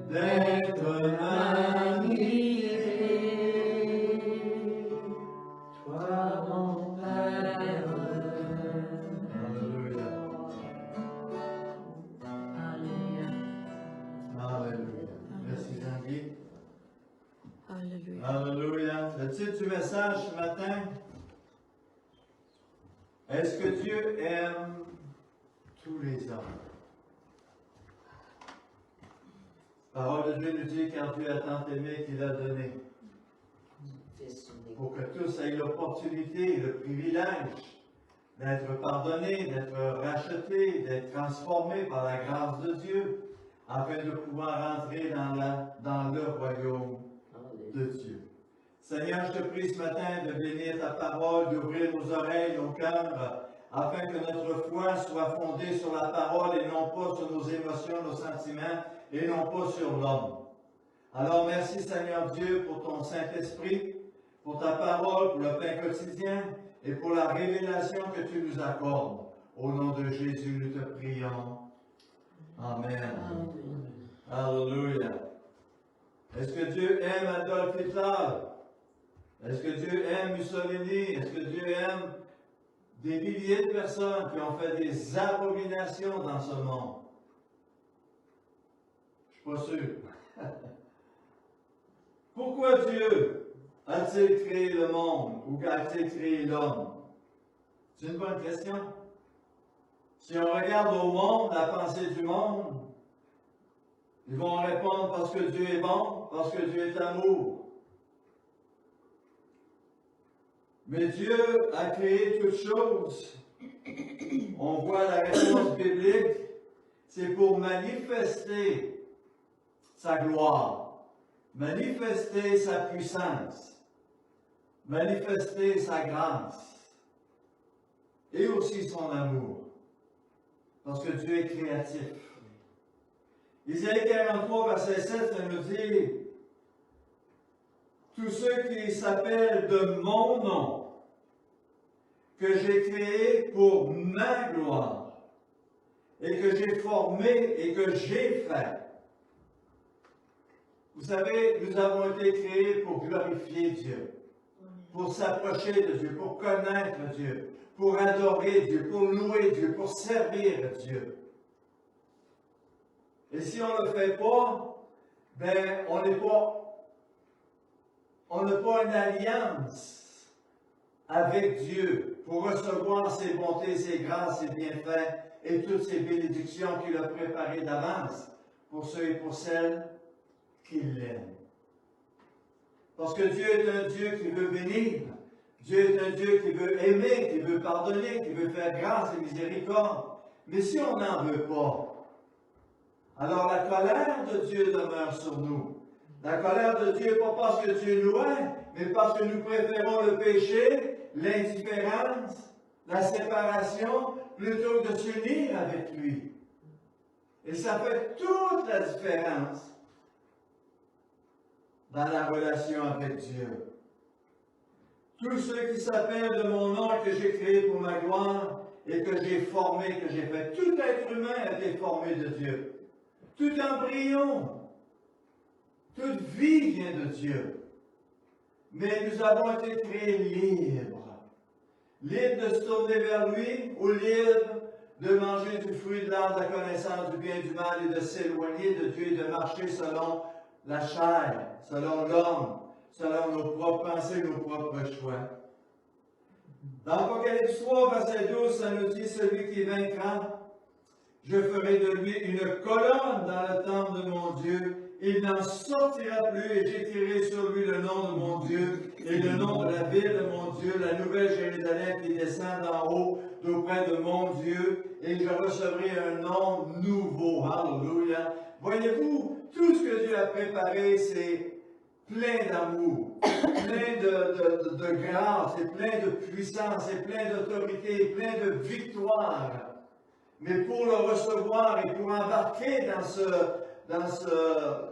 d'être magnifié. Toi, mon Père. Alléluia. Alléluia. Alléluia. Merci Jean-Guy. Alléluia. Alléluia. Le titre du message ce matin, est-ce que Dieu aime tous les hommes? La parole de Dieu nous dit, car Dieu a tant aimé qu'il a donné, pour que tous aient l'opportunité et le privilège d'être pardonnés, d'être rachetés, d'être transformés par la grâce de Dieu, afin de pouvoir entrer dans le royaume de Dieu. Seigneur, je te prie ce matin de bénir ta parole, d'ouvrir nos oreilles, nos cœurs, afin que notre foi soit fondée sur la parole et non pas sur nos émotions, nos sentiments, et non pas sur l'homme. Alors merci Seigneur Dieu pour ton Saint-Esprit, pour ta parole, pour le pain quotidien et pour la révélation que tu nous accordes. Au nom de Jésus, nous te prions. Amen. Alléluia. Est-ce que Dieu aime Adolf Hitler? Est-ce que Dieu aime Mussolini? Est-ce que Dieu aime des milliers de personnes qui ont fait des abominations dans ce monde? Je ne suis pas sûr. Pourquoi Dieu a-t-il créé le monde ou a-t-il créé l'homme? C'est une bonne question. Si on regarde au monde, la pensée du monde, ils vont répondre parce que Dieu est bon, parce que Dieu est amour. Mais Dieu a créé toutes choses. On voit la réponse biblique, c'est pour manifester sa gloire, manifester sa puissance, manifester sa grâce et aussi son amour. Parce que Dieu est créatif. Isaïe 43, verset 7, ça nous dit, tous ceux qui s'appellent de mon nom, que j'ai créé pour ma gloire, et que j'ai formé et que j'ai fait. Vous savez, nous avons été créés pour glorifier Dieu, pour s'approcher de Dieu, pour connaître Dieu, pour adorer Dieu, pour louer Dieu, pour servir Dieu. Et si on ne le fait pas, ben on n'a pas une alliance avec Dieu pour recevoir ses bontés, ses grâces, ses bienfaits et toutes ces bénédictions qu'il a préparées d'avance pour ceux et pour celles qui l'aiment. Parce que Dieu est un Dieu qui veut bénir. Dieu est un Dieu qui veut aimer, qui veut pardonner, qui veut faire grâce et miséricorde. Mais si on n'en veut pas, alors la colère de Dieu demeure sur nous. La colère de Dieu, pas parce que Dieu nous aime, mais parce que nous préférons le péché, l'indifférence, la séparation, plutôt que de s'unir avec lui. Et ça fait toute la différence dans la relation avec Dieu. Tous ceux qui s'appellent de mon nom et que j'ai créé pour ma gloire et que j'ai formé, que j'ai fait, tout être humain a été formé de Dieu. Tout embryon, toute vie vient de Dieu. Mais nous avons été créés libres. Libres de se tourner vers lui ou libres de manger du fruit de l'arbre de la connaissance du bien et du mal et de s'éloigner de Dieu et de marcher selon la chair, selon l'homme, selon nos propres pensées, nos propres choix. Dans Apocalypse 3, verset 12, ça nous dit, celui qui vaincra, je ferai de lui une colonne dans le temple de mon Dieu. Il n'en sortira plus et j'écrirai sur lui le nom de mon Dieu et le nom de la ville de mon Dieu, la nouvelle Jérusalem qui descend d'en haut d'auprès de mon Dieu et je recevrai un nom nouveau. Alléluia. Voyez-vous, tout ce que Dieu a préparé, c'est plein d'amour, plein de grâce, et plein de puissance, et plein d'autorité, et plein de victoire. Mais pour le recevoir et pour embarquer dans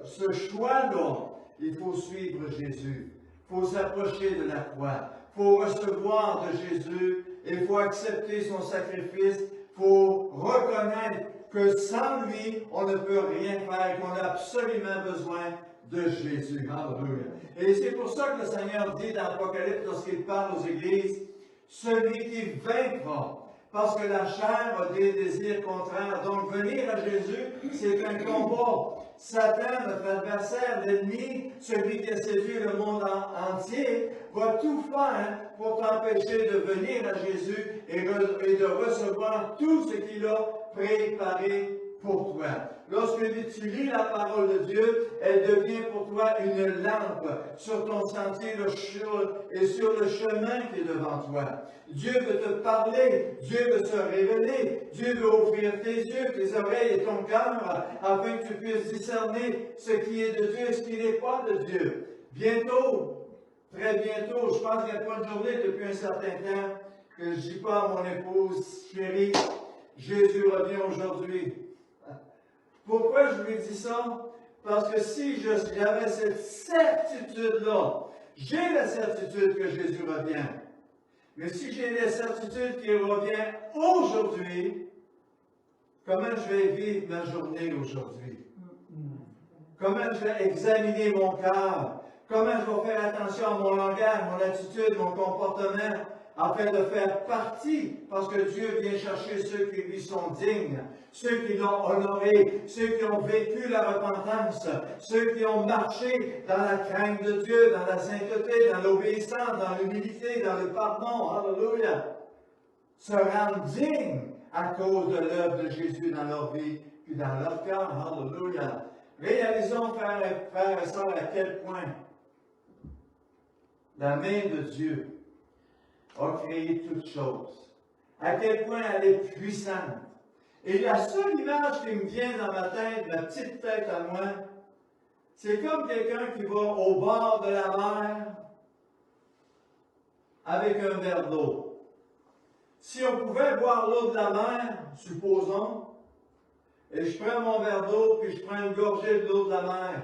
ce choix-là, il faut suivre Jésus. Il faut s'approcher de la croix. Il faut recevoir de Jésus et il faut accepter son sacrifice. Il faut reconnaître que sans lui, on ne peut rien faire, qu'on a absolument besoin de Jésus. Alléluia. Et c'est pour ça que le Seigneur dit dans l'Apocalypse, lorsqu'il parle aux églises, celui qui vaincra, parce que la chair a des désirs contraires. Donc, venir à Jésus, c'est un combat. Satan, notre adversaire, l'ennemi, celui qui a séduit le monde entier, va tout faire pour t'empêcher de venir à Jésus et de recevoir tout ce qu'il a préparé pour toi. Lorsque tu lis la parole de Dieu, elle devient pour toi une lampe sur ton sentier et sur le chemin qui est devant toi. Dieu veut te parler, Dieu veut se révéler, Dieu veut ouvrir tes yeux, tes oreilles et ton cœur afin que tu puisses discerner ce qui est de Dieu et ce qui n'est pas de Dieu. Bientôt, très bientôt, je pense qu'il n'y a pas de journée depuis un certain temps que je ne dis pas à mon épouse chérie, Jésus revient aujourd'hui. Pourquoi je lui dis ça? Parce que si j'avais cette certitude-là, j'ai la certitude que Jésus revient. Mais si j'ai la certitude qu'il revient aujourd'hui, comment je vais vivre ma journée aujourd'hui? Comment je vais examiner mon cœur? Comment je vais faire attention à mon langage, mon attitude, mon comportement, afin de faire partie, parce que Dieu vient chercher ceux qui lui sont dignes, ceux qui l'ont honoré, ceux qui ont vécu la repentance, ceux qui ont marché dans la crainte de Dieu, dans la sainteté, dans l'obéissance, dans l'humilité, dans le pardon. Alléluia. Se rendre dignes à cause de l'œuvre de Jésus dans leur vie, puis dans leur cœur. Alléluia. Réalisons, frères et sœurs, à quel point la main de Dieu a créé toutes choses. À quel point elle est puissante. Et la seule image qui me vient dans ma tête, ma petite tête à moi, c'est comme quelqu'un qui va au bord de la mer avec un verre d'eau. Si on pouvait boire l'eau de la mer, supposons, et je prends mon verre d'eau, puis je prends une gorgée de l'eau de la mer.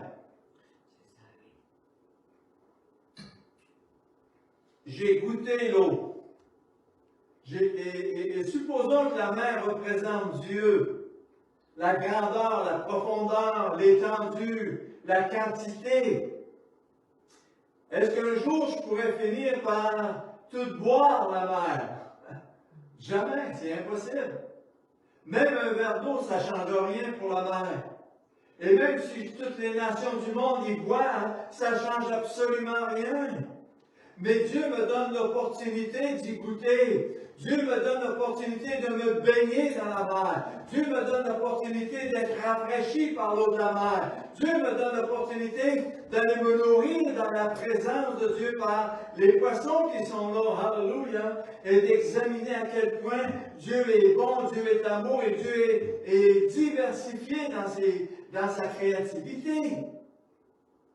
J'ai goûté l'eau. Et supposons que la mer représente Dieu, la grandeur, la profondeur, l'étendue, la quantité. Est-ce qu'un jour je pourrais finir par tout boire la mer? Jamais, c'est impossible. Même un verre d'eau, ça ne change rien pour la mer. Et même si toutes les nations du monde y boivent, ça ne change absolument rien. Mais Dieu me donne l'opportunité d'y goûter. Dieu me donne l'opportunité de me baigner dans la mer. Dieu me donne l'opportunité d'être rafraîchi par l'eau de la mer. Dieu me donne l'opportunité d'aller me nourrir dans la présence de Dieu par les poissons qui sont là. Alléluia. Et d'examiner à quel point Dieu est bon, Dieu est amour et Dieu est diversifié dans sa créativité.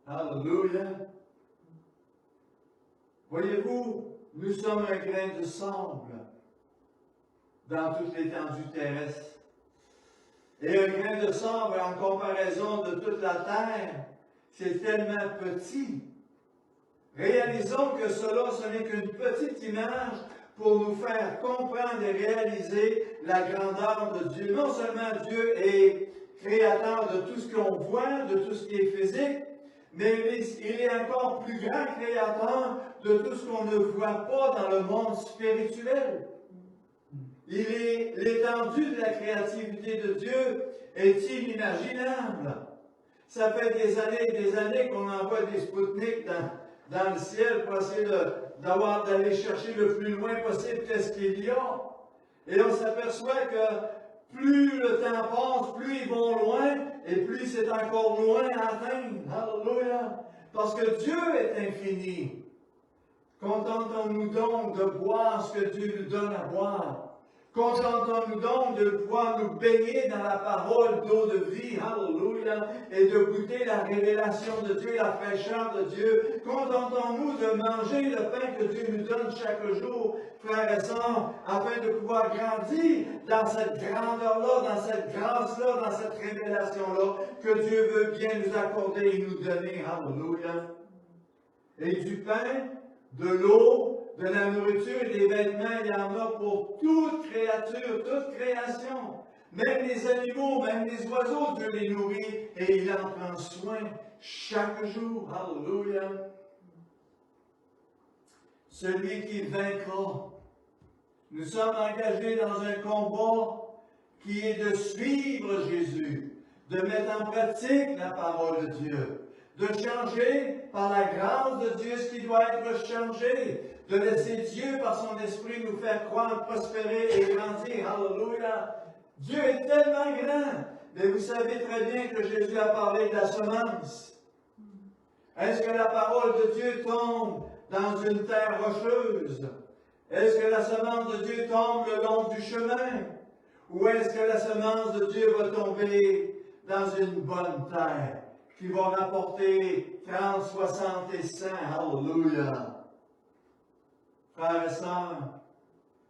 Alléluia. Voyez-vous, nous sommes un grain de sable dans toute l'étendue terrestre. Et un grain de sable, en comparaison de toute la terre, c'est tellement petit. Réalisons que cela, ce n'est qu'une petite image pour nous faire comprendre et réaliser la grandeur de Dieu. Non seulement Dieu est créateur de tout ce qu'on voit, de tout ce qui est physique, mais il est encore plus grand créateur de tout ce qu'on ne voit pas dans le monde spirituel. Il est l'étendue de la créativité de Dieu est inimaginable. Ça fait des années et des années qu'on envoie des Spoutniks dans le ciel pour essayer d'aller chercher le plus loin possible qu'est-ce qu'il y a. Et on s'aperçoit que plus le temps passe, plus ils vont loin, et plus c'est encore loin à atteindre. Alléluia! Parce que Dieu est infini. Contentons-nous donc de boire ce que Dieu nous donne à boire. Contentons-nous donc de pouvoir nous baigner dans la parole d'eau de vie, alléluia, et de goûter la révélation de Dieu, la fraîcheur de Dieu. Contentons-nous de manger le pain que Dieu nous donne chaque jour, frères et sœurs, afin de pouvoir grandir dans cette grandeur-là, dans cette grâce-là, dans cette révélation-là, que Dieu veut bien nous accorder et nous donner, alléluia. Et du pain, de l'eau, de la nourriture et des vêtements, il y en a pour toute créature, toute création. Même les animaux, même les oiseaux, Dieu les nourrit et il en prend soin chaque jour. Alléluia. Celui qui vaincra. Nous sommes engagés dans un combat qui est de suivre Jésus, de mettre en pratique la parole de Dieu, de changer par la grâce de Dieu ce qui doit être changé, de laisser Dieu par son esprit nous faire croire, prospérer et grandir. Alléluia! Dieu est tellement grand, mais vous savez très bien que Jésus a parlé de la semence. Est-ce que la parole de Dieu tombe dans une terre rocheuse? Est-ce que la semence de Dieu tombe le long du chemin? Ou est-ce que la semence de Dieu va tomber dans une bonne terre qui va rapporter 30, 60 et 100? Alléluia! Frères et sœurs,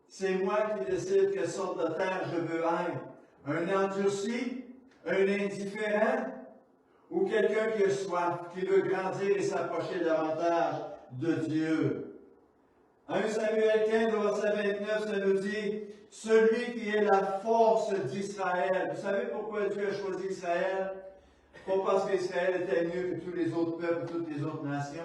c'est moi qui décide quelle sorte de terre je veux être. Un endurci, un indifférent, ou quelqu'un qui a soif, qui veut grandir et s'approcher davantage de Dieu. 1 Samuel 15, verset 29, ça nous dit « Celui qui est la force d'Israël ». Vous savez pourquoi Dieu a choisi Israël? Pas parce qu'Israël était mieux que tous les autres peuples, toutes les autres nations.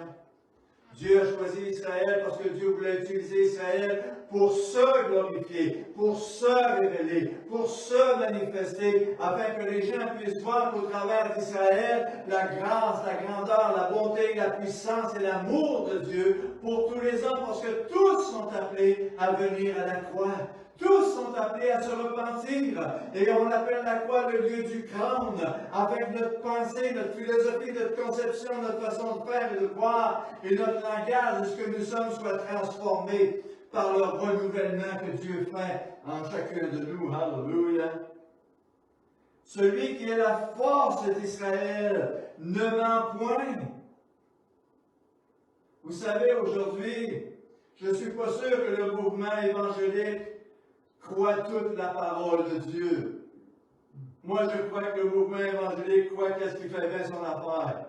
Dieu a choisi Israël parce que Dieu voulait utiliser Israël pour se glorifier, pour se révéler, pour se manifester, afin que les gens puissent voir qu'au travers d'Israël, la grâce, la grandeur, la bonté, la puissance et l'amour de Dieu pour tous les hommes, parce que tous sont appelés à venir à la croix. Tous sont appelés à se repentir. Et on appelle la croix le lieu du crâne, avec notre pensée, notre philosophie, notre conception, notre façon de faire et de voir, et notre langage, de ce que nous sommes, soit transformé par le renouvellement que Dieu fait en chacun de nous. Alléluia. Celui qui est la force d'Israël ne ment point. Vous savez, aujourd'hui, je ne suis pas sûr que le mouvement évangélique croit toute la parole de Dieu. Moi, je crois que le mouvement évangélique croit qu'est-ce qui fait bien son affaire.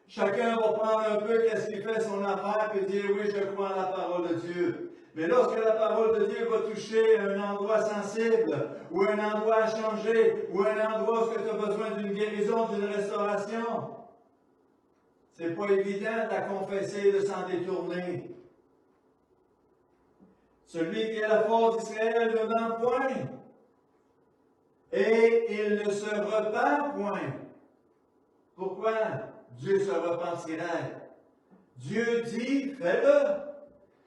Chacun va prendre un peu qu'est-ce qui fait son affaire et dire oui, je crois en la parole de Dieu. Mais lorsque la parole de Dieu va toucher un endroit sensible, ou un endroit à changer, ou un endroit où tu as besoin d'une guérison, d'une restauration, c'est pas évident de la confesser et de s'en détourner. Celui qui est la force d'Israël ne ment point, et il ne se repent point. Pourquoi Dieu se repentirait? Dieu dit, fais-le.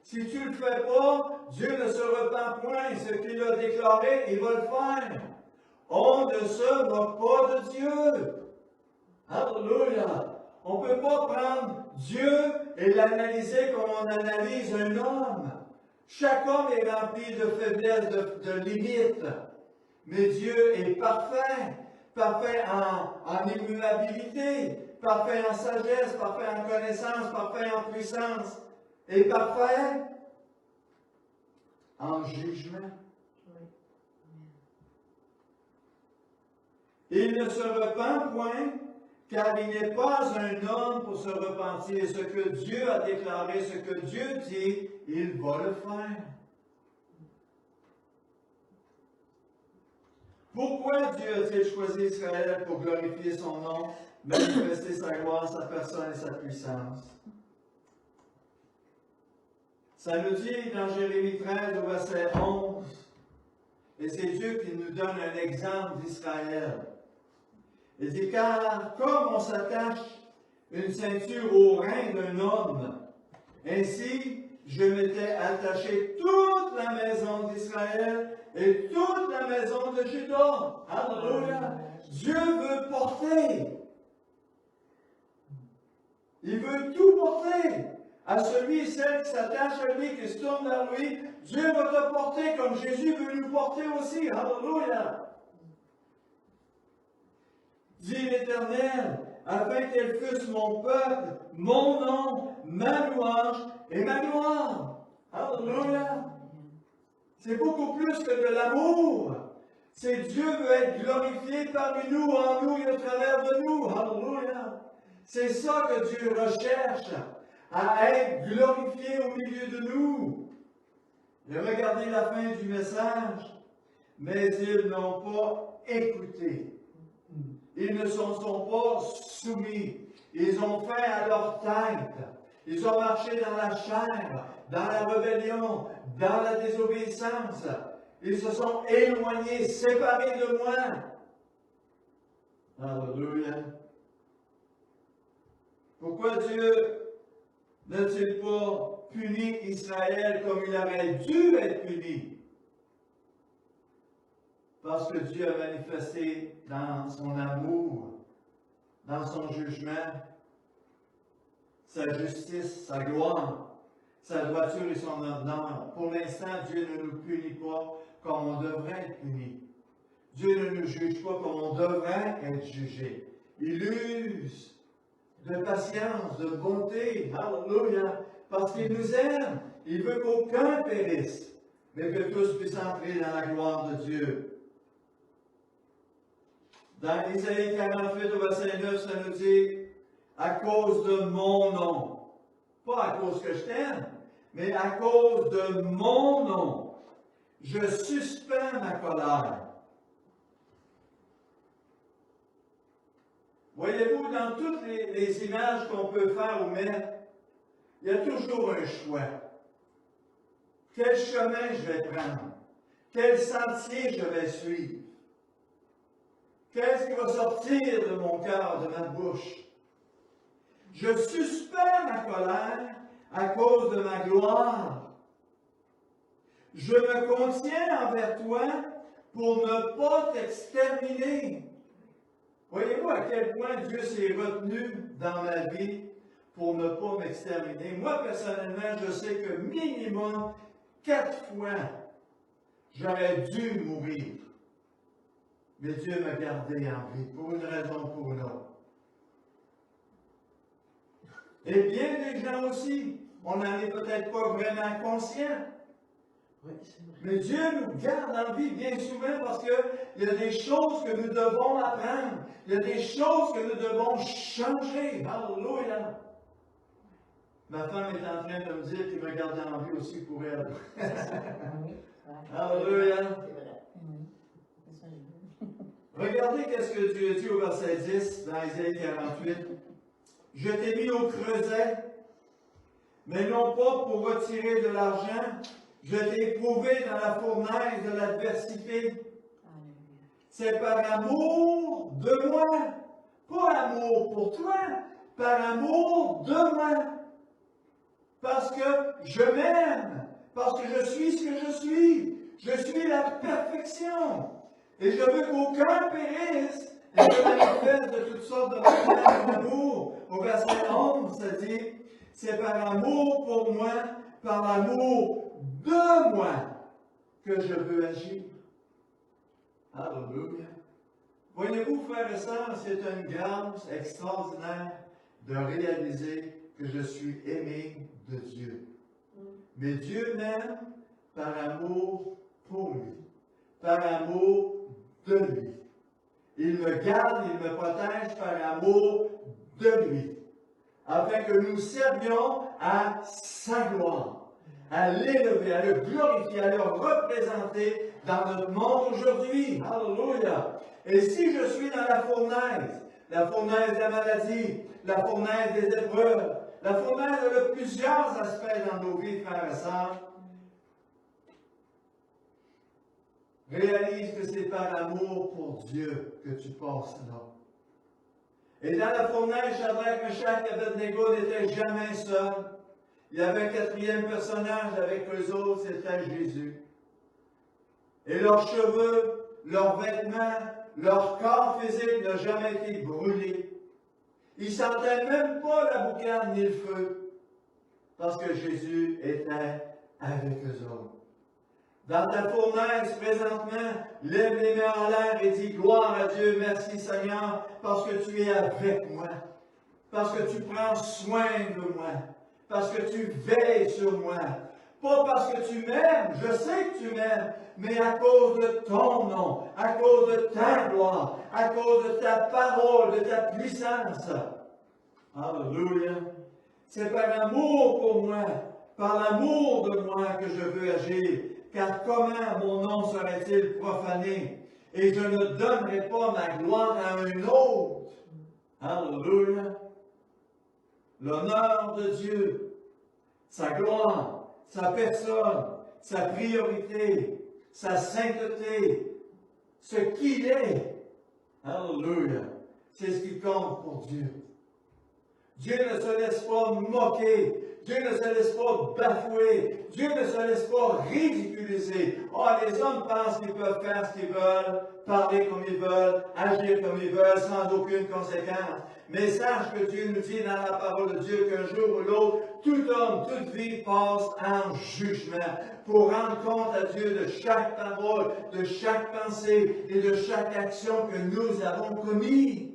Si tu ne le fais pas, Dieu ne se repent point. Ce qu'il a déclaré, il va le faire. On ne se moque pas de Dieu. Alléluia. On ne peut pas prendre Dieu et l'analyser comme on analyse un homme. Chaque homme est rempli de faiblesses, de limites. Mais Dieu est parfait. Parfait en immuabilité. Parfait en sagesse. Parfait en connaissance. Parfait en puissance. Et parfait en jugement. Il ne se repent point, car il n'est pas un homme pour se repentir. Ce que Dieu a déclaré, ce que Dieu dit, il va le faire. Pourquoi Dieu a-t-il choisi Israël pour glorifier son nom, manifester sa gloire, sa personne et sa puissance? Ça nous dit dans Jérémie 13, au verset 11, et c'est Dieu qui nous donne un exemple d'Israël. Il dit, car comme on s'attache une ceinture au rein d'un homme, ainsi je m'étais attaché toute la maison d'Israël et toute la maison de Juda. Alléluia! Dieu veut porter. Il veut tout porter. À celui et celle qui s'attache à lui, qui se tourne vers lui, Dieu va te porter comme Jésus veut nous porter aussi. Alléluia! Dit l'Éternel, afin qu'elle fût mon peuple, mon nom, ma louange et ma gloire. Alléluia! C'est beaucoup plus que de l'amour. C'est Dieu veut être glorifié parmi nous, en nous et au travers de nous. Alléluia! C'est ça que Dieu recherche, à être glorifié au milieu de nous. Et regardez la fin du message. mais ils n'ont pas écouté. Ils ne s'en sont pas soumis. Ils ont fait à leur tête. Ils ont marché dans la chair, dans la rébellion, dans la désobéissance. Ils se sont éloignés, séparés de moi. Alléluia. Pourquoi Dieu n'a-t-il pas puni Israël comme il aurait dû être puni? Parce que Dieu a manifesté dans son amour, dans son jugement, sa justice, sa gloire, sa droiture et son honneur. Pour l'instant, Dieu ne nous punit pas comme on devrait être puni. Dieu ne nous juge pas comme on devrait être jugé. Il use de patience, de bonté, alléluia, parce qu'il nous aime. Il veut qu'aucun périsse, mais que tous puissent entrer dans la gloire de Dieu. Dans Isaïe 48 au verset 9, ça nous dit « à cause de mon nom ». Pas à cause que je t'aime, mais à cause de mon nom. Je suspends ma colère. Voyez-vous, dans toutes les images qu'on peut faire ou mettre, il y a toujours un choix. Quel chemin je vais prendre? Quel sentier je vais suivre? Qu'est-ce qui va sortir de mon cœur, de ma bouche? Je suspends ma colère à cause de ma gloire. Je me contiens envers toi pour ne pas t'exterminer. Voyez-vous à quel point Dieu s'est retenu dans ma vie pour ne pas m'exterminer. Moi, personnellement, je sais que minimum 4 fois, j'aurais dû mourir. Mais Dieu m'a gardé en vie, pour une raison ou pour une autre. Et bien des gens aussi, on n'en est peut-être pas vraiment conscient. Mais Dieu nous garde en vie bien souvent parce qu'il y a des choses que nous devons apprendre. Il y a des choses que nous devons changer. Alléluia! Ma femme est en train de me dire qu'il me garde en vie aussi pour elle. Alléluia! Regardez qu'est-ce que Dieu dit au verset 10 dans Isaïe 48. « Je t'ai mis au creuset, mais non pas pour retirer de l'argent. Je t'ai éprouvé dans la fournaise de l'adversité. C'est par amour de moi, pas amour pour toi, par amour de moi. Parce que je m'aime, parce que je suis ce que je suis. Je suis la perfection. Et je veux qu'aucun périsse. Et je manifeste de toutes sortes de manières d'amour. Au verset 11, ça dit, c'est par amour pour moi, par l'amour de moi, que je veux agir. Alléluia. Voyez-vous, frères et sœurs, c'est une grâce extraordinaire de réaliser que je suis aimé de Dieu. Mais Dieu m'aime par amour pour lui, par amour de lui. Il me garde, il me protège par amour de lui, afin que nous servions à sa gloire, à l'élever, à le glorifier, à le représenter dans notre monde aujourd'hui. Alléluia! Et si je suis dans la fournaise de la maladie, la fournaise des épreuves, la fournaise de plusieurs aspects dans nos vies, frères et sœurs, réalise que c'est par amour pour Dieu que tu passes là. Et dans la fournaise, Shadrach, Meshach et Abednego n'étaient jamais seuls. Il y avait un quatrième personnage avec eux autres, c'était Jésus. Et leurs cheveux, leurs vêtements, leur corps physique n'a jamais été brûlé. Ils ne sentaient même pas la boucane ni le feu, parce que Jésus était avec eux autres. Dans ta fournaise, présentement, lève les mains en l'air et dis « Gloire à Dieu, merci Seigneur, parce que tu es avec moi, parce que tu prends soin de moi, parce que tu veilles sur moi. Pas parce que tu m'aimes, je sais que tu m'aimes, mais à cause de ton nom, à cause de ta gloire, à cause de ta parole, de ta puissance. » Alléluia! C'est par amour pour moi, par l'amour de moi que je veux agir. car comment mon nom serait-il profané? Et je ne donnerai pas ma gloire à un autre. Alléluia. L'honneur de Dieu, sa gloire, sa personne, sa priorité, sa sainteté, ce qu'il est. Alléluia. C'est ce qui compte pour Dieu. Dieu ne se laisse pas moquer. Dieu ne se laisse pas bafouer. Dieu ne se laisse pas ridiculiser. Oh, les hommes pensent qu'ils peuvent faire ce qu'ils veulent, parler comme ils veulent, agir comme ils veulent, sans aucune conséquence. Mais sache que Dieu nous dit dans la parole de Dieu qu'un jour ou l'autre, tout homme, toute vie passe en jugement pour rendre compte à Dieu de chaque parole, de chaque pensée et de chaque action que nous avons commise.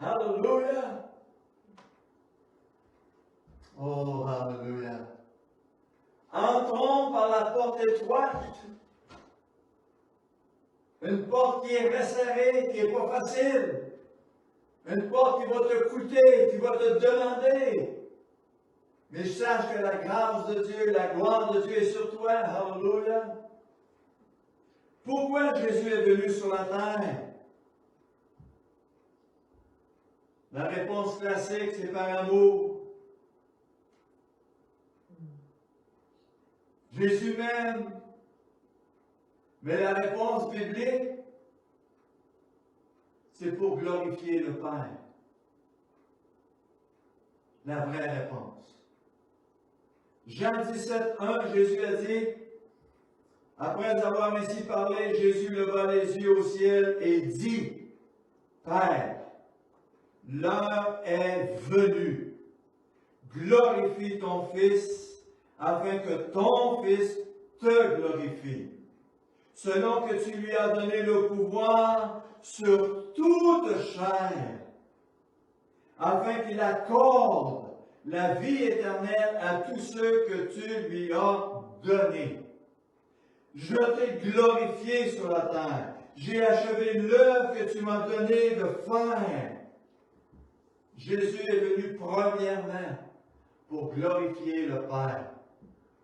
Alléluia! Oh, alléluia! Entrons par la porte étroite. Une porte qui est resserrée, qui n'est pas facile. Une porte qui va te coûter, qui va te demander. Mais sache que la grâce de Dieu, la gloire de Dieu est sur toi. Alléluia! Pourquoi Jésus est venu sur la terre? La réponse classique, c'est par amour. Jésus m'aime. Mais la réponse biblique, c'est pour glorifier le Père. La vraie réponse. Jean 17, 1, Jésus a dit, après avoir ainsi parlé, Jésus leva les yeux au ciel et dit, Père, l'heure est venue. Glorifie ton Fils, afin que ton Fils te glorifie. Selon que tu lui as donné le pouvoir sur toute chair, afin qu'il accorde la vie éternelle à tous ceux que tu lui as donnés. Je t'ai glorifié sur la terre. J'ai achevé l'œuvre que tu m'as donné de faire. Jésus est venu premièrement pour glorifier le Père,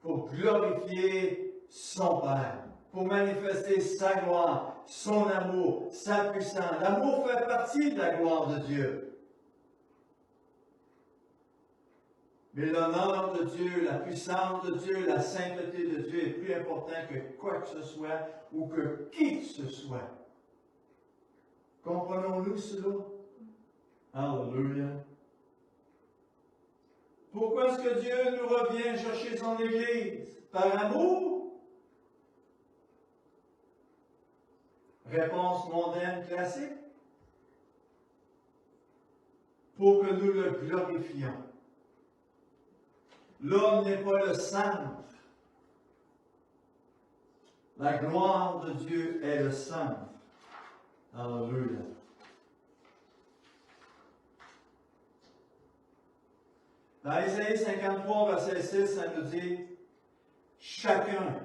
pour glorifier son Père, pour manifester sa gloire, son amour, sa puissance. L'amour fait partie de la gloire de Dieu. Mais l'honneur de Dieu, la puissance de Dieu, la sainteté de Dieu est plus important que quoi que ce soit ou que qui que ce soit. Comprenons-nous cela? Alléluia. Pourquoi est-ce que Dieu nous revient chercher son Église? Par amour? Réponse mondaine classique. Pour que nous le glorifions. L'homme n'est pas le centre. La gloire de Dieu est le centre. Alléluia. Dans Isaïe 53, verset 6, ça nous dit « Chacun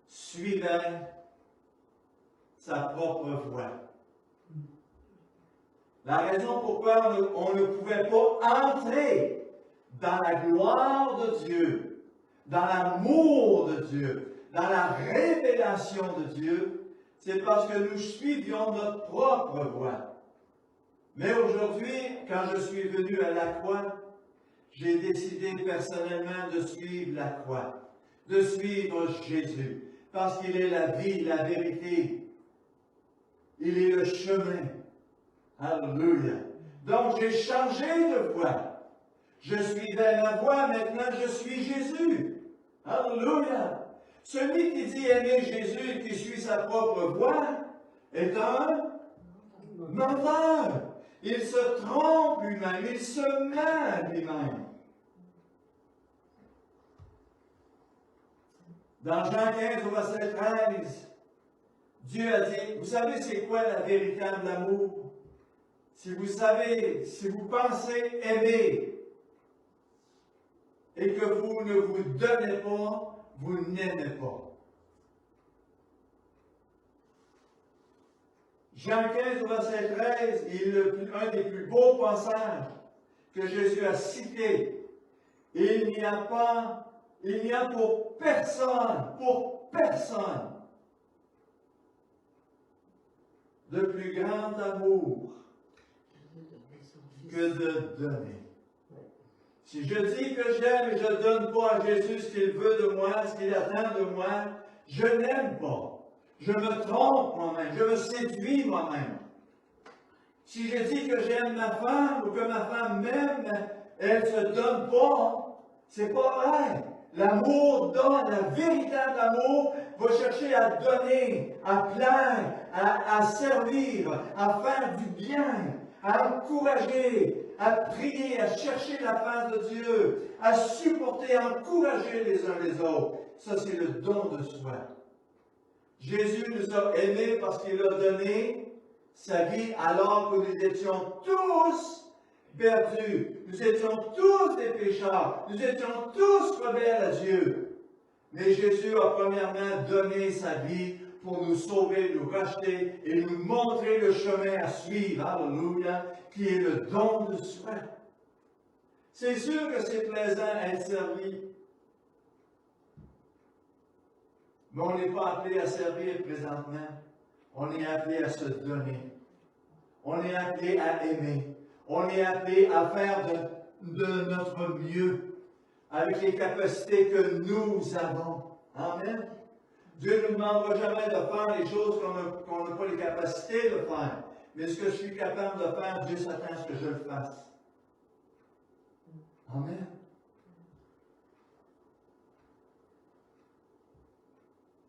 suivait sa propre voie. » La raison pourquoi on ne pouvait pas entrer dans la gloire de Dieu, dans l'amour de Dieu, dans la révélation de Dieu, c'est parce que nous suivions notre propre voie. Mais aujourd'hui, quand je suis venu à la croix, j'ai décidé personnellement de suivre la croix, de suivre Jésus, parce qu'il est la vie, la vérité. Il est le chemin. Alléluia. Donc j'ai changé de voie. Je suivais ma voie, maintenant je suis Jésus. Alléluia. Celui qui dit aimer Jésus et qui suit sa propre voie est un menteur. Il se trompe lui-même, il se ment lui-même. Dans Jean 15, au verset 13, Dieu a dit, vous savez c'est quoi la véritable amour? Si vous savez, si vous pensez aimer et que vous ne vous donnez pas, vous n'aimez pas. Jean 15, au verset 13, est un des plus beaux passages que Jésus a cité. Il Il n'y a pour personne, de plus grand amour que de donner. Si je dis que j'aime et je ne donne pas à Jésus ce qu'il veut de moi, ce qu'il attend de moi, je n'aime pas. Je me trompe moi-même, je me séduis moi-même. Si je dis que j'aime ma femme ou que ma femme m'aime, elle ne se donne pas, c'est pas vrai. L'amour donne, la véritable amour va chercher à donner, à plaire, à servir, à faire du bien, à encourager, à prier, à chercher la face de Dieu, à supporter, à encourager les uns les autres. Ça, c'est le don de soi. Jésus nous a aimés parce qu'il a donné sa vie alors que nous étions tous perdus. Nous étions tous des pécheurs. Nous étions tous rebelles à Dieu. Mais Jésus a premièrement donné sa vie pour nous sauver, nous racheter et nous montrer le chemin à suivre. Alléluia, qui est le don de soi. C'est sûr que c'est plaisant d'être servi. Mais on n'est pas appelé à servir présentement. On est appelé à se donner. On est appelé à aimer. On est appelé à faire de notre mieux avec les capacités que nous avons. Amen. Dieu ne nous demandera jamais de faire les choses qu'on n'a pas les capacités de faire. Mais ce que je suis capable de faire, Dieu s'attend à ce que je le fasse. Amen.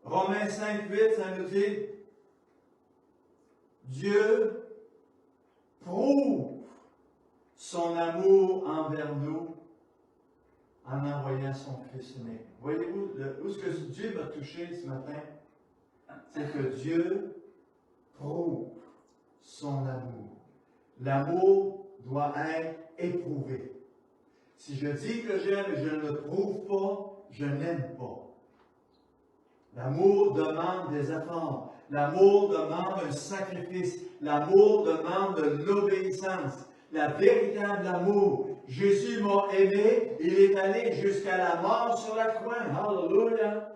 Romains 5, 8, ça nous dit, Dieu prouve son amour envers nous en envoyant son Fils unique. Voyez-vous où ce que Dieu m'a touché ce matin? C'est que Dieu prouve son amour. L'amour doit être éprouvé. Si je dis que j'aime et je ne le prouve pas, je n'aime pas. L'amour demande des efforts. L'amour demande un sacrifice. L'amour demande de l'obéissance. La véritable amour. Jésus m'a aimé. Il est allé jusqu'à la mort sur la croix. Alléluia.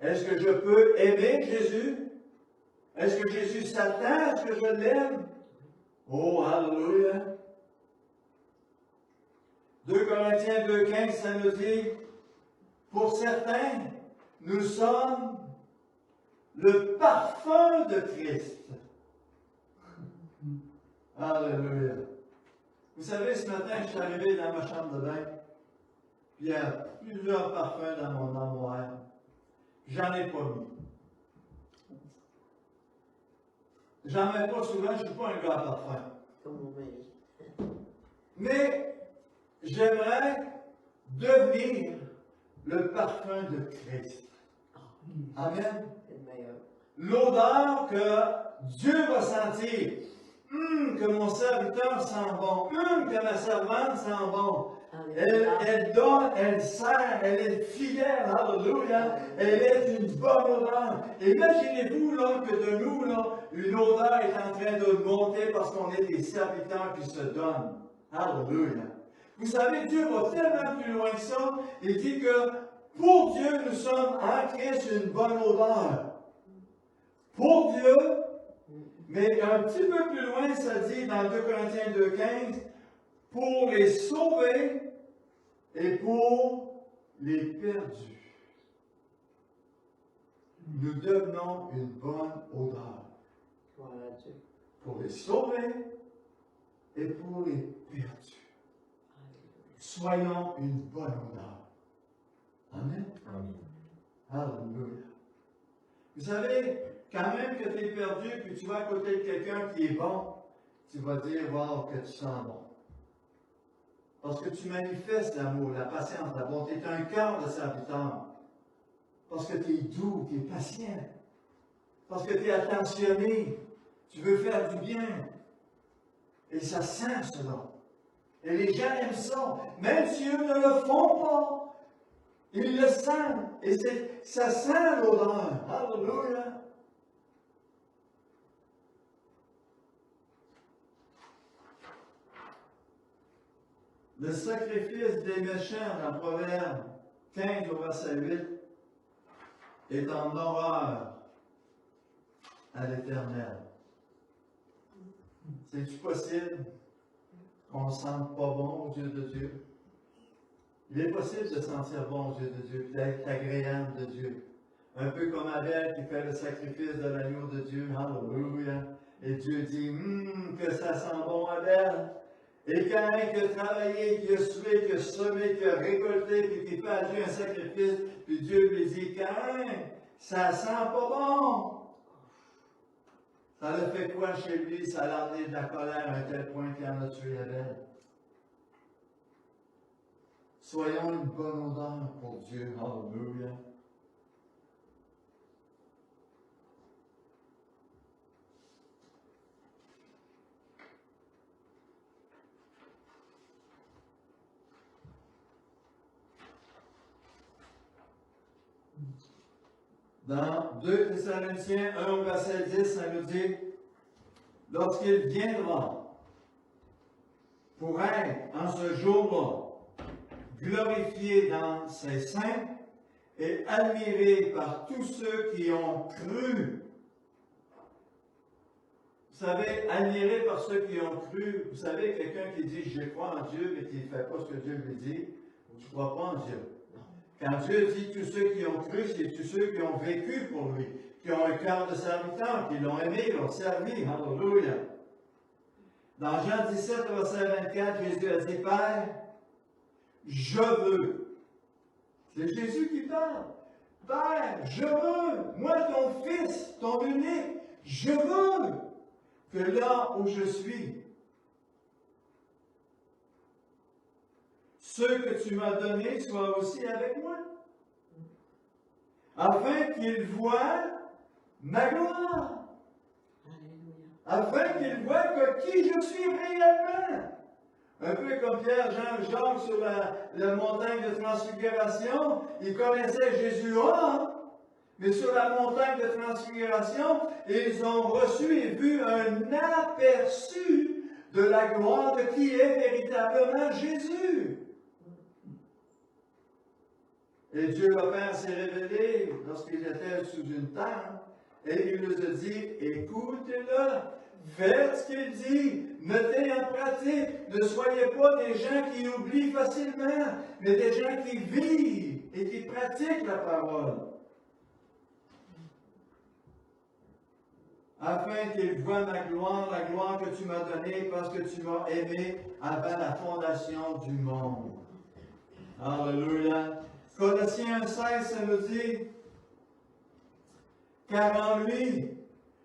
Est-ce que je peux aimer Jésus? Est-ce que Jésus s'attend à ce que je l'aime? Oh, alléluia. 2 Corinthiens 2,15, ça nous dit, pour certains, nous sommes le parfum de Christ. Alléluia. Vous savez, ce matin, je suis arrivé dans ma chambre de bain, puis il y a plusieurs parfums dans mon armoire. J'en ai pas mis. J'en mets pas souvent, je ne suis pas un gars à parfum. Comme mon mari. Mais j'aimerais devenir le parfum de Christ. Amen. C'est le meilleur. L'odeur que Dieu va sentir. Que mon serviteur sent bon. Que ma servante sent bon. Elle donne, elle sert, elle est fidèle. Alléluia. Elle est une bonne odeur. Imaginez-vous là, que de nous, là, une odeur est en train de monter parce qu'on est des serviteurs qui se donnent. Alléluia. Vous savez, Dieu va tellement plus loin que ça. Il dit que pour Dieu, nous sommes en Christ une bonne odeur. Pour Dieu, mais un petit peu plus loin, ça dit dans 2 Corinthiens 2,15, pour les sauver et pour les perdus. Nous devenons une bonne odeur. Voilà, Dieu. Pour les sauver et pour les perdus. Soyons une bonne odeur. Amen. Amen. Alléluia. Vous savez, quand même que tu es perdu, puis tu vas à côté de quelqu'un qui est bon, tu vas dire, wow, que tu sens bon. Parce que tu manifestes l'amour, la patience, la bonté. Tu as un cœur de serviteur. Parce que tu es doux, tu es patient. Parce que tu es attentionné. Tu veux faire du bien. Et ça sent cela. Et les gens aiment ça. Même si eux ne le font pas, ils le sentent. Et ça sent l'odeur. Alléluia. Le sacrifice des méchants dans Proverbe 15 au verset 8, est en horreur à l'Éternel. C'est-tu possible qu'on ne se sente pas bon aux yeux de Dieu? Il est possible de se sentir bon aux yeux de Dieu, d'être agréable de Dieu. Un peu comme Abel qui fait le sacrifice de l'agneau de Dieu. Alléluia. Et Dieu dit, que ça sent bon, Abel. Et Caïn qui a travaillé, qui a sué, qui a semé, qui a récolté, puis qui fait à Dieu un sacrifice, puis Dieu lui dit, Caïn, ça sent pas bon. Ça l'a fait quoi chez lui? Ça l'a amené de la colère à un tel point qu'il en a tué Abel. Soyons une bonne odeur pour Dieu. Alléluia. Dans 2 Thessaloniciens 1, verset 10, ça nous dit, lorsqu'il viendra pour être en ce jour-là glorifié dans ses saints et admiré par tous ceux qui ont cru. Vous savez, admiré par ceux qui ont cru. Vous savez, quelqu'un qui dit « je crois en Dieu » mais qui ne fait pas ce que Dieu lui dit, tu ne crois pas en Dieu. Quand Dieu dit tous ceux qui ont cru, c'est tous ceux qui ont vécu pour lui, qui ont un cœur de serviteur, qui l'ont aimé, l'ont servi. Alléluia. Dans Jean 17, verset 24, Jésus a dit, Père, je veux. C'est Jésus qui parle. Père, je veux, moi ton fils, ton unique, je veux que là où je suis, ceux que tu m'as donnés soient aussi avec moi, afin qu'ils voient ma gloire, afin qu'ils voient que qui je suis réellement. Un peu comme Pierre, Jean, Jacques sur la montagne de transfiguration, ils connaissaient Jésus, mais sur la montagne de transfiguration, ils ont reçu et vu un aperçu de la gloire de qui est véritablement Jésus. Et Dieu le Père s'est révélé lorsqu'il était sous une tente, et il nous a dit, écoutez-le, faites ce qu'il dit, mettez en pratique, ne soyez pas des gens qui oublient facilement, mais des gens qui vivent et qui pratiquent la parole. Afin qu'ils voient la gloire que tu m'as donnée, parce que tu m'as aimé avant la fondation du monde. Alléluia. Colossiens 1,16, ça nous dit, car en lui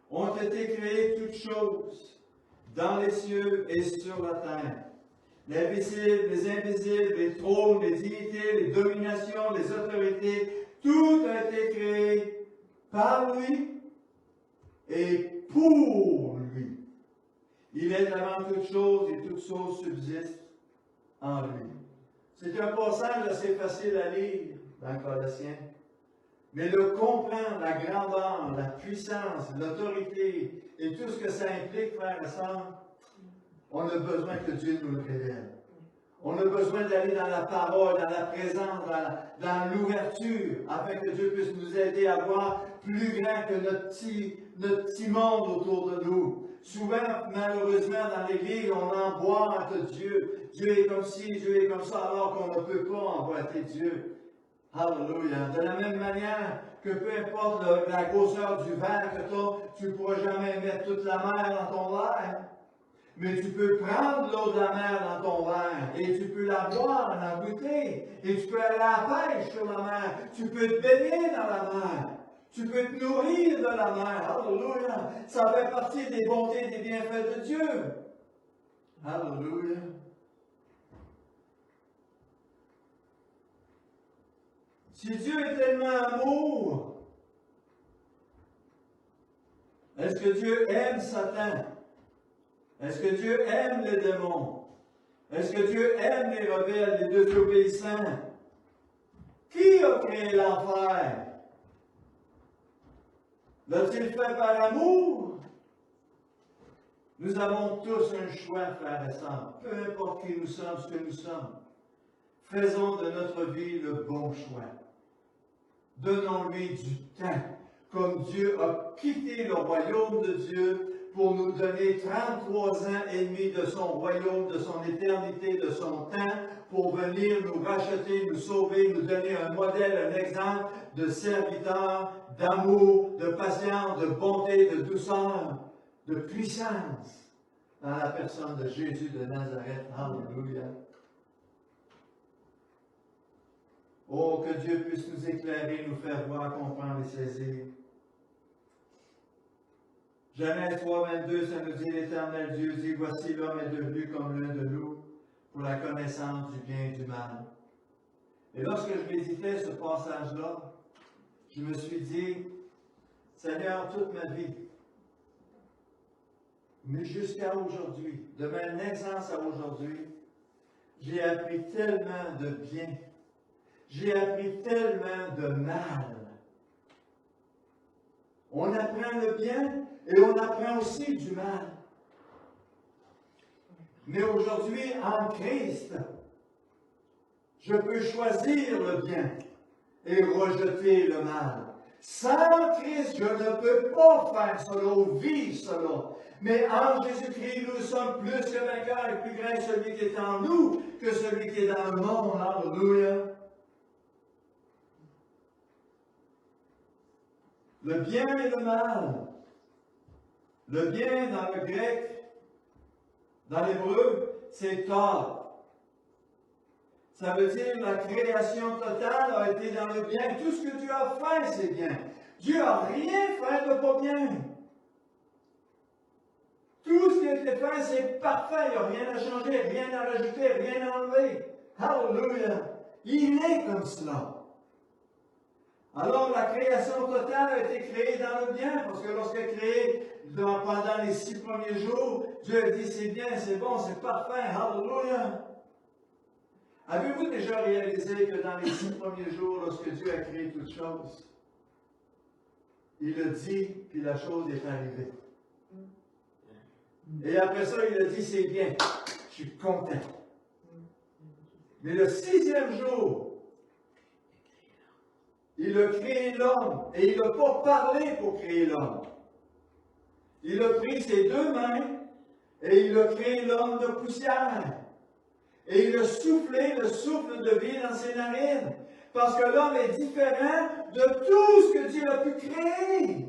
ont été créées toutes choses, dans les cieux et sur la terre. Les visibles, les invisibles, les trônes, les dignités, les dominations, les autorités, tout a été créé par lui et pour lui. Il est avant toutes choses et toutes choses subsistent en lui. C'est un passage assez facile à lire dans Colossiens. Mais le comprendre, la grandeur, la puissance, l'autorité et tout ce que ça implique, frères et sœurs, on a besoin que Dieu nous le révèle. On a besoin d'aller dans la parole, dans la présence, dans l'ouverture, afin que Dieu puisse nous aider à voir plus grand que notre petit monde autour de nous. Souvent, malheureusement, dans l'Église, on emboîte Dieu. Dieu est comme ci, Dieu est comme ça, alors qu'on ne peut pas emboîter Dieu. Alléluia. De la même manière que peu importe la grosseur du verre que tu as, tu ne pourras jamais mettre toute la mer dans ton verre. Mais tu peux prendre l'eau de la mer dans ton verre et tu peux la boire, la goûter. Et tu peux aller à la pêche sur la mer. Tu peux te baigner dans la mer. Tu peux te nourrir de la mer. Alléluia. Ça fait partie des bontés et des bienfaits de Dieu. Alléluia. Si Dieu est tellement amour, est-ce que Dieu aime Satan? Est-ce que Dieu aime les démons? Est-ce que Dieu aime les rebelles, les désobéissants? Qui a créé l'enfer? L'a-t-il fait par amour? Nous avons tous un choix, frères et sœurs. Peu importe qui nous sommes, ce que nous sommes. Faisons de notre vie le bon choix. Donnons-lui du temps, comme Dieu a quitté le royaume de Dieu pour nous donner 33 ans et demi de son royaume, de son éternité, de son temps, pour venir nous racheter, nous sauver, nous donner un modèle, un exemple de serviteur, d'amour, de patience, de bonté, de douceur, de puissance dans la personne de Jésus de Nazareth. Alléluia. Oh, que Dieu puisse nous éclairer, nous faire voir, comprendre et saisir. Genèse 3, 22, ça nous dit, l'Éternel Dieu dit, voici l'homme est devenu comme l'un de nous pour la connaissance du bien et du mal. Et lorsque je méditais ce passage-là, je me suis dit, Seigneur, toute ma vie, mais jusqu'à aujourd'hui, de ma naissance à aujourd'hui, j'ai appris tellement de bien. J'ai appris tellement de mal. On apprend le bien et on apprend aussi du mal. Mais aujourd'hui, en Christ, je peux choisir le bien et rejeter le mal. Sans Christ, je ne peux pas faire cela ou vivre cela. Mais en Jésus-Christ, nous sommes plus que vainqueurs et plus grand celui qui est en nous que celui qui est dans le monde. Alléluia. Le bien et le mal. Le bien dans le grec, dans l'hébreu, c'est Tov. Ça veut dire la création totale a été dans le bien. Tout ce que Dieu a fait, c'est bien. Dieu n'a rien fait de pas bien. Tout ce qui a été fait, c'est parfait. Il n'y a rien à changer, rien à rajouter, rien à enlever. Hallelujah. Il est comme cela. Alors, la création totale a été créée dans le bien, parce que lorsqu'elle est créée pendant les 6 premiers jours, Dieu a dit c'est bien, c'est bon, c'est parfait. Hallelujah. Avez-vous déjà réalisé que dans les 6 premiers jours, lorsque Dieu a créé toutes choses, il a dit, puis la chose est arrivée. Et après ça, il a dit c'est bien, je suis content. Mais le 6e jour, il a créé l'homme et il n'a pas parlé pour créer l'homme. Il a pris ses 2 mains et il a créé l'homme de poussière. Et il a soufflé le souffle de vie dans ses narines. Parce que l'homme est différent de tout ce que Dieu a pu créer.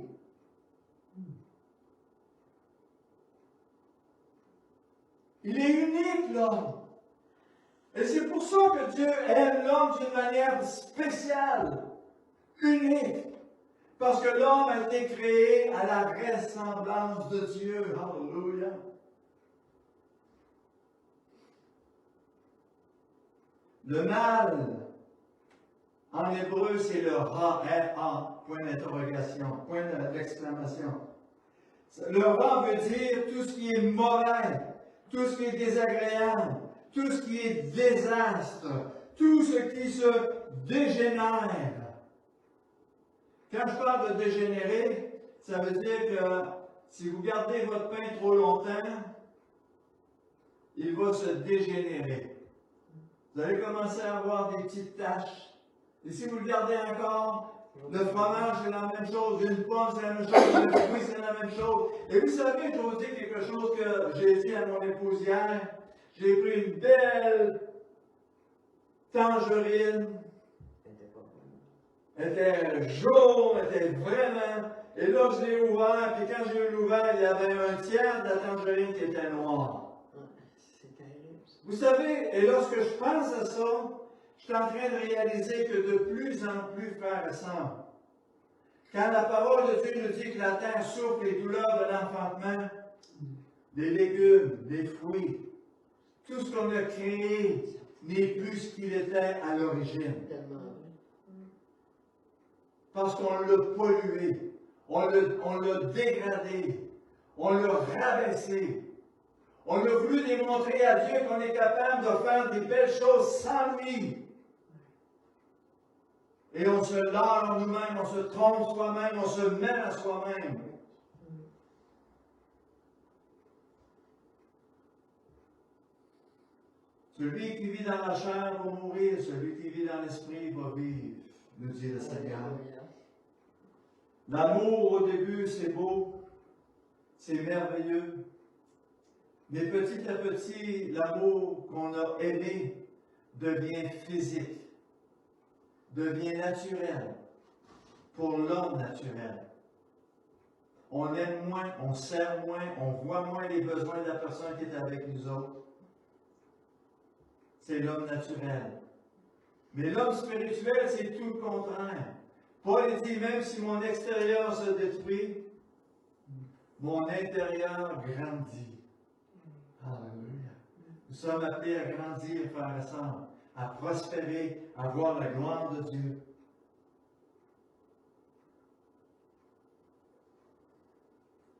Il est unique, l'homme. Et c'est pour ça que Dieu aime l'homme d'une manière spéciale. Unique, parce que l'homme a été créé à la ressemblance de Dieu. Alléluia. Le mal, en hébreu, c'est le ra, R-A, point d'interrogation, point d'exclamation. Le ra veut dire tout ce qui est mauvais, tout ce qui est désagréable, tout ce qui est désastre, tout ce qui se dégénère. Quand je parle de dégénérer, ça veut dire que si vous gardez votre pain trop longtemps, il va se dégénérer. Vous allez commencer à avoir des petites taches. Et si vous le gardez encore, le fromage c'est la même chose, une pomme c'est la même chose, le fruit c'est la même chose. Et vous savez, je vais vous dire quelque chose que j'ai dit à mon épouse hier. J'ai pris une belle tangerine. Elle était jaune, elle était vraiment. Et là, je l'ai ouvert, puis quand j'ai ouvert, il y avait un tiers de la tangerine qui était noire. C'est terrible. Vous savez, et lorsque je pense à ça, je suis en train de réaliser que de plus en plus, frères et sœurs, quand la parole de Dieu nous dit que la terre souffre les douleurs de l'enfantement, des légumes, des fruits, tout ce qu'on a créé n'est plus ce qu'il était à l'origine. Parce qu'on l'a pollué, on l'a dégradé, on l'a rabaissé. On a voulu démontrer à Dieu qu'on est capable de faire des belles choses sans lui. Et on se leurre en nous-mêmes, on se trompe soi-même, on se mène à soi-même. Celui qui vit dans la chair va mourir, celui qui vit dans l'esprit va vivre, nous dit le Seigneur. L'amour au début, c'est beau, c'est merveilleux. Mais petit à petit, l'amour qu'on a aimé devient physique, devient naturel pour l'homme naturel. On aime moins, on sert moins, on voit moins les besoins de la personne qui est avec nous autres. C'est l'homme naturel. Mais l'homme spirituel, c'est tout le contraire. Paul dit, même si mon extérieur se détruit, mon intérieur grandit. Alléluia. Nous sommes appelés à grandir, frères et sœurs, à prospérer, à voir la gloire de Dieu.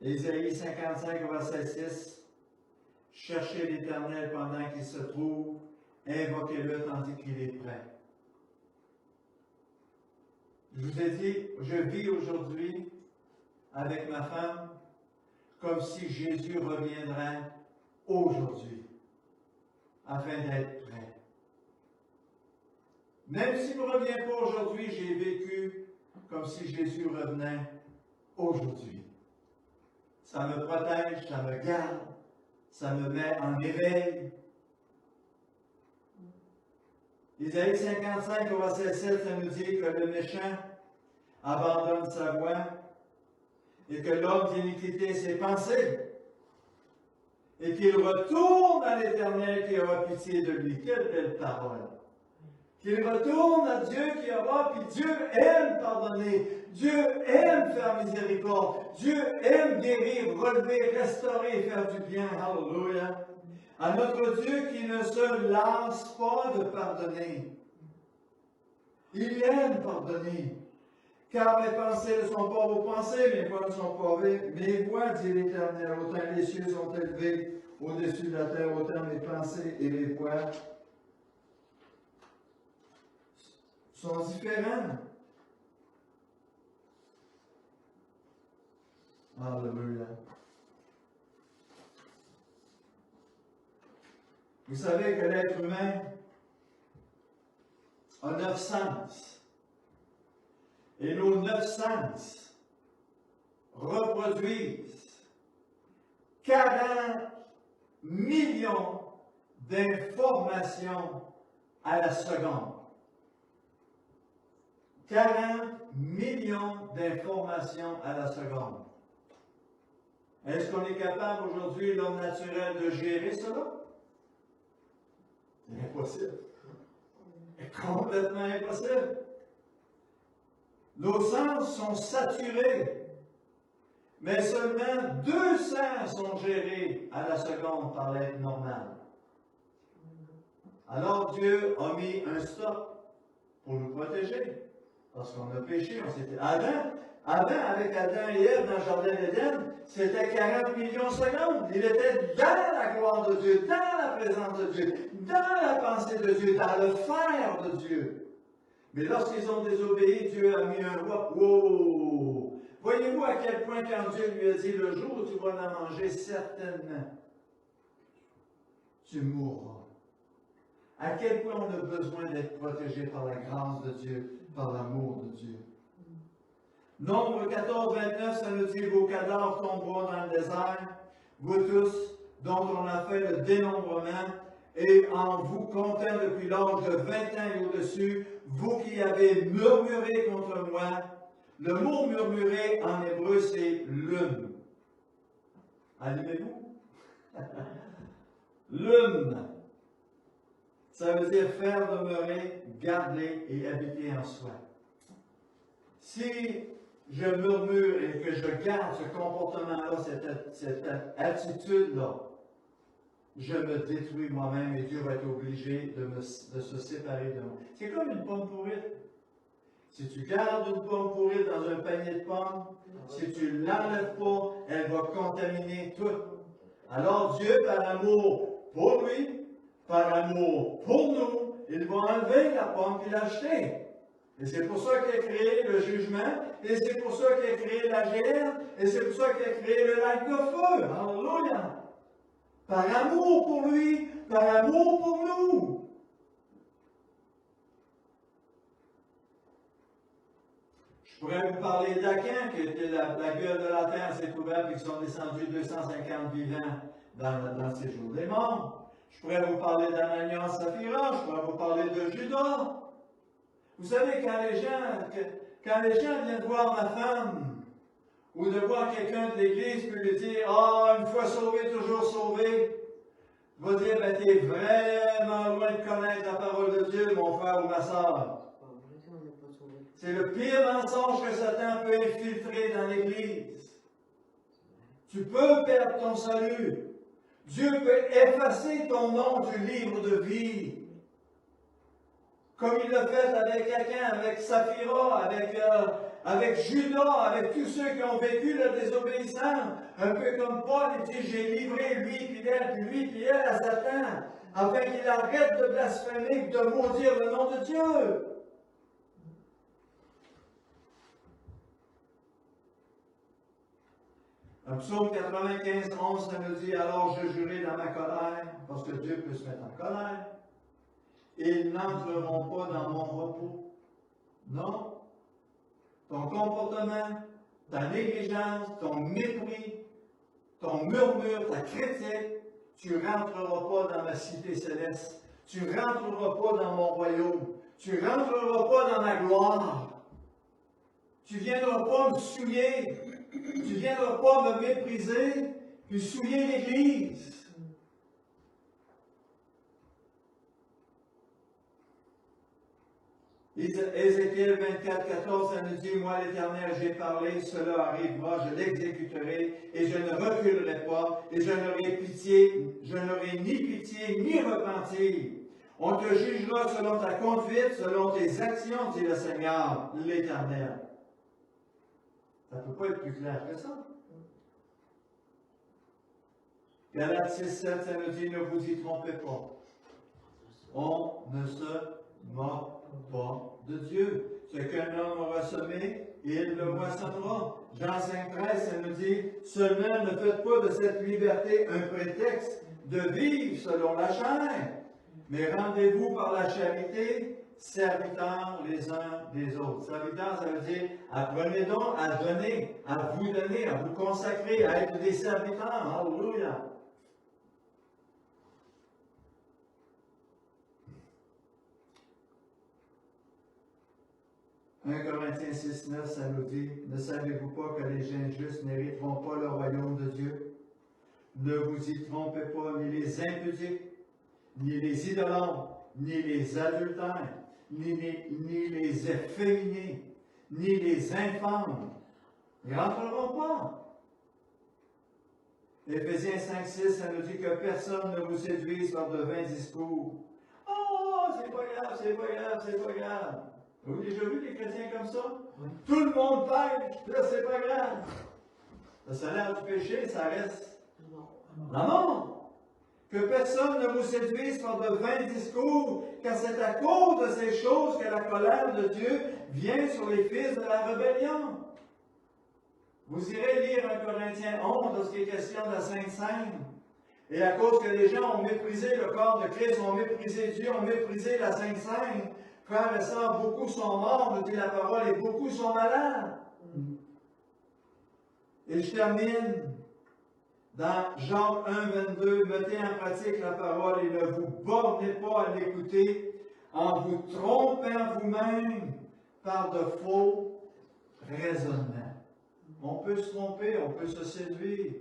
Ésaïe 55, verset 6. Cherchez l'Éternel pendant qu'il se trouve, invoquez-le tandis qu'il est prêt. Je vous ai dit, je vis aujourd'hui avec ma femme comme si Jésus reviendrait aujourd'hui, afin d'être prêt. Même s'il ne revient pas aujourd'hui, j'ai vécu comme si Jésus revenait aujourd'hui. Ça me protège, ça me garde, ça me met en éveil. Isaïe 55, verset 7, ça nous dit que le méchant abandonne sa voie et que l'homme d'iniquité ses pensées et qu'il retourne à l'Éternel qui aura pitié de lui. Quelle belle parole! Qu'il retourne à Dieu qui aura, puis Dieu aime pardonner, Dieu aime faire miséricorde, Dieu aime guérir, relever, restaurer, faire du bien. Alléluia! À notre Dieu qui ne se lasse pas de pardonner. Il aime pardonner. Car mes pensées ne sont pas vos pensées, mes voies ne sont pas mes voies, dit l'Éternel. Autant les cieux sont élevés au-dessus de la terre, autant mes pensées et mes voies sont différents. Alléluia. Vous savez que l'être humain a 9 sens. Et nos 9 sens reproduisent 40 millions d'informations à la seconde. 40 millions d'informations à la seconde. Est-ce qu'on est capable aujourd'hui, l'homme naturel, de gérer cela? C'est impossible. C'est complètement impossible. Nos sens sont saturés, mais seulement 200 sont gérés à la seconde par l'être normal. Alors Dieu a mis un stop pour nous protéger, parce qu'on a péché, on s'était... Avant, avec Adam et Ève dans le jardin d'Éden, c'était 40 millions de secondes. Il était dans la gloire de Dieu, dans la présence de Dieu, dans la pensée de Dieu, dans le faire de Dieu. Mais lorsqu'ils ont désobéi, Dieu a mis un wop. Wow! Voyez-vous à quel point quand Dieu lui a dit, le jour où tu vas en manger, certainement, tu mourras. À quel point on a besoin d'être protégé par la grâce de Dieu, par l'amour de Dieu. Nombre 14, 29, ça nous dit, vos cadavres tomberont dans le désert, vous tous, dont on a fait le dénombrement, et en vous comptant depuis l'âge de 20 ans et au-dessus, vous qui avez murmuré contre moi, le mot murmurer en hébreu, c'est lune. Allumez-vous? Lune. Ça veut dire faire demeurer, garder et habiter en soi. Si je murmure et que je garde ce comportement-là, cette attitude-là, je me détruis moi-même et Dieu va être obligé de se séparer de moi. C'est comme une pomme pourrite. Si tu gardes une pomme pourrite dans un panier de pommes, si tu ne l'enlèves pas, elle va contaminer tout. Alors Dieu, par amour pour lui, par amour pour nous, il va enlever la pomme et l'acheter. Et c'est pour ça qu'il a créé le jugement, et c'est pour ça qu'il a créé la géhenne, et c'est pour ça qu'il a créé le lac de feu. Alléluia! Par amour pour lui, par amour pour nous. Je pourrais vous parler d'Aquin, qui était la gueule de la terre s'est ouverte et qui sont descendus 250 vivants dans ces jours des morts. Je pourrais vous parler d'Ananias Saphira, je pourrais vous parler de Judas. Vous savez, quand les gens viennent voir ma femme, ou de voir quelqu'un de l'Église, puis lui dire, ah, une fois sauvé, toujours sauvé, va dire, ben, tu es vraiment loin de connaître la parole de Dieu, mon frère ou ma soeur. C'est le pire mensonge que Satan peut infiltrer dans l'Église. Tu peux perdre ton salut. Dieu peut effacer ton nom du livre de vie. Comme il l'a fait avec Achan, avec Saphira, avec Judas, avec tous ceux qui ont vécu la désobéissance. Un peu comme Paul, il dit, j'ai livré lui, puis elle à Satan, afin qu'il arrête de blasphémer et de maudire le nom de Dieu. Un psaume 95, 11, ça nous dit, alors je jurai dans ma colère, parce que Dieu peut se mettre en colère, et ils n'entreront pas dans mon repos. Non. Ton comportement, ta négligence, ton mépris, ton murmure, ta critique, tu ne rentreras pas dans ma cité céleste. Tu ne rentreras pas dans mon royaume. Tu ne rentreras pas dans ma gloire. Tu ne viendras pas me souiller. Tu ne viendras pas me mépriser, puis souiller l'Église. Ézéchiel 24, 14, ça nous dit, moi l'Éternel, j'ai parlé, cela arrivera, je l'exécuterai, et je ne reculerai pas, et je n'aurai ni pitié, ni repentir. On te jugera selon ta conduite, selon tes actions, dit le Seigneur, l'Éternel. Ça ne peut pas être plus clair que ça. Galates 6, 7, ça nous dit, ne vous y trompez pas. On ne se moque pas de Dieu. Ce qu'un homme aura semé, il le moissonnera. Jean 5, 13, ça nous dit, seulement ne faites pas de cette liberté un prétexte de vivre selon la chair, mais rendez-vous par la charité, serviteurs les uns des autres. Serviteurs, ça veut dire, apprenez donc à donner, à vous consacrer, à être des serviteurs. Alléluia. « 1 Corinthiens 6, 9, ça nous dit, ne savez-vous pas que les gens justes n'hériteront pas le royaume de Dieu? Ne vous y trompez pas, ni les impudiques, ni les idolâtres, ni les adultères, ni les efféminés, ni les infâmes. Ils ne rentreront pas. » Éphésiens 5, 6, ça nous dit que personne ne vous séduise par de vains discours. « Oh, c'est pas grave, c'est pas grave, c'est pas grave. » Vous avez déjà vu des chrétiens comme ça? Oui. Tout le monde pêche, là c'est pas grave. Le salaire du péché, ça reste la mort. Que personne ne vous séduise par de vains discours, car c'est à cause de ces choses que la colère de Dieu vient sur les fils de la rébellion. Vous irez lire 1 Corinthiens 11 lorsqu'il est question de la Sainte Seine. Et à cause que les gens ont méprisé le corps de Christ, ont méprisé Dieu, ont méprisé la Sainte Seine, frères et sœurs, beaucoup sont morts, nous dit la parole, et beaucoup sont malades. Et je termine dans Jean 1, 22, mettez en pratique la parole et ne vous bornez pas à l'écouter en vous trompant vous-même par de faux raisonnements. On peut se tromper, on peut se séduire.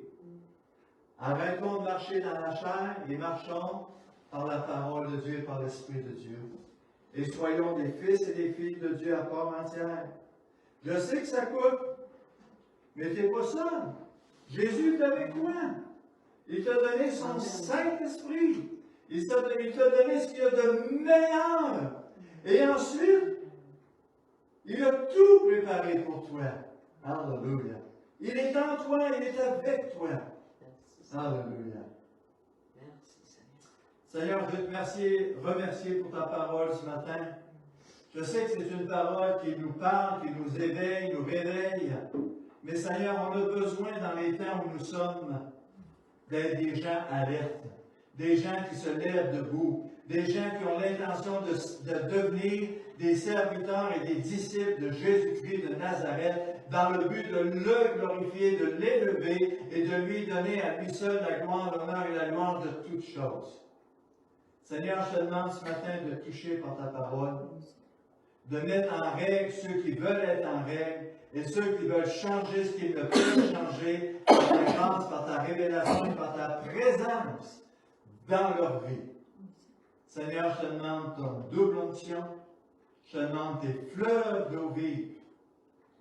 Arrêtons de marcher dans la chair et marchons par la parole de Dieu et par l'Esprit de Dieu. Et soyons des fils et des filles de Dieu à part entière. Je sais que ça coûte, mais tu n'es pas seul. Jésus est avec toi. Il t'a donné son Saint-Esprit. Il t'a donné ce qu'il y a de meilleur. Et ensuite, il a tout préparé pour toi. Alléluia. Il est en toi, il est avec toi. Alléluia. Seigneur, je veux te remercier pour ta parole ce matin. Je sais que c'est une parole qui nous parle, qui nous éveille, nous réveille. Mais Seigneur, on a besoin dans les temps où nous sommes d'être des gens alertes, des gens qui se lèvent debout, des gens qui ont l'intention de devenir des serviteurs et des disciples de Jésus-Christ de Nazareth, dans le but de le glorifier, de l'élever et de lui donner à lui seul la gloire, l'honneur et la louange de toutes choses. Seigneur, je te demande ce matin de toucher par ta parole, de mettre en règle ceux qui veulent être en règle et ceux qui veulent changer ce qu'ils ne peuvent changer par ta grâce, par ta révélation et par ta présence dans leur vie. Seigneur, je te demande ton double onction, je te demande tes fleuves d'eau vive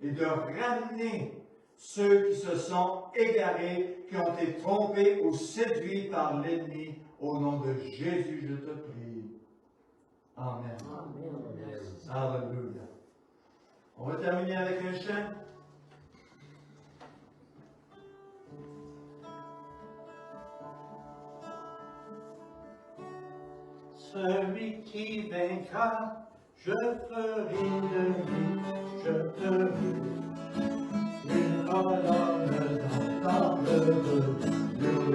et de ramener ceux qui se sont égarés, qui ont été trompés ou séduits par l'ennemi. Au nom de Jésus, je te prie. Amen. Amen. Alléluia. On va terminer avec un chant. Celui qui vaincra, je ferai de lui, je te une colonne dans le